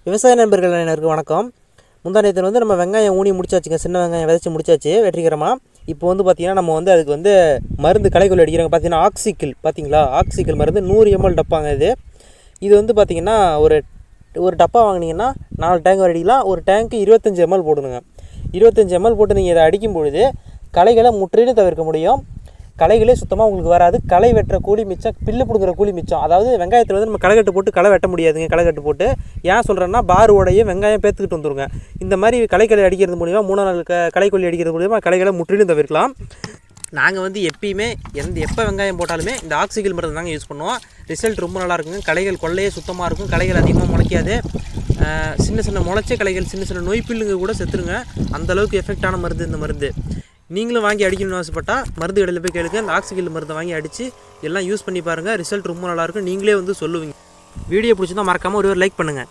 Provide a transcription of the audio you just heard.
விவசாய நண்பர்கள் அனைவருக்கும் வணக்கம். முந்தா நேற்று நம்ம வெங்காயம் ஊனி முடிச்சாச்சுங்க. சின்ன வெங்காயம் விதைச்சி முடிச்சாச்சு வெற்றிகரமாக. இப்போ பார்த்திங்கன்னா நம்ம அதுக்கு மருந்து களைக்கொல்லி அடிக்கிறாங்க. பார்த்திங்கன்னா ஆக்சிக்கிள் மருந்து 100 ml டப்பாங்க. இது பார்த்திங்கன்னா ஒரு டப்பா வாங்கினீங்கன்னா 4 டேங்க் வரை அடிக்கலாம். ஒரு டேங்க்கு 25 ml போடணுங்க. 25 ml போட்டு நீங்கள் இதை அடிக்கும் பொழுது களைகளை முற்றிலும் தவிர்க்க முடியும். களைகளே சுத்தமாக உங்களுக்கு வராது. களை வெட்டுற கூலி மிச்சம், பில்லு பிடுங்குற கூலி மிச்சம். அதாவது வெங்காயத்தில் நம்ம களைக்கட்டு போட்டு களை வெட்ட முடியாதுங்க. களைக்கட்டு போட்டு ஏன் சொல்கிறேன்னா பார் உடையும் வெங்காயம் பேத்துக்கிட்டு வந்துருங்க. இந்த மாதிரி களைக்கொல்லி அடிக்கிறது மூலிமா 3 நாள் களைக்கொல்லி அடிக்கிறது மூலிமா களைகளை முற்றிலும் தவிர்க்கலாம். நாங்கள் எப்பயுமே எப்போ வெங்காயம் போட்டாலுமே இந்த ஆக்சிக்கிள் மருந்து தாங்க யூஸ் பண்ணுவோம். ரிசல்ட் ரொம்ப நல்லா இருக்குங்க. களைகள் கொள்ளையே சுத்தமாக இருக்கும். களைகள் அதிகமாக முளைக்காது. சின்ன முளைச்ச களைகள், சின்ன நோய் பில்லுங்க கூட செத்துருங்க. அந்தளவுக்கு எஃபெக்டான மருந்து இந்த மருந்து. நீங்களும் வாங்கி அடிக்கணும்னு ஆசைப்பட்டால் மருந்து கடையில் போய் கேளுங்க. அந்த ஆக்சிக்கிள் மருந்தை வாங்கி அடித்து எல்லாம் யூஸ் பண்ணி பாருங்கள். ரிசல்ட் ரொம்ப நல்லாயிருக்கும். நீங்களே சொல்லுவீங்க. வீடியோ பிடிச்சிருந்தா மறக்காமல் ஒரு லைக் பண்ணுங்கள்.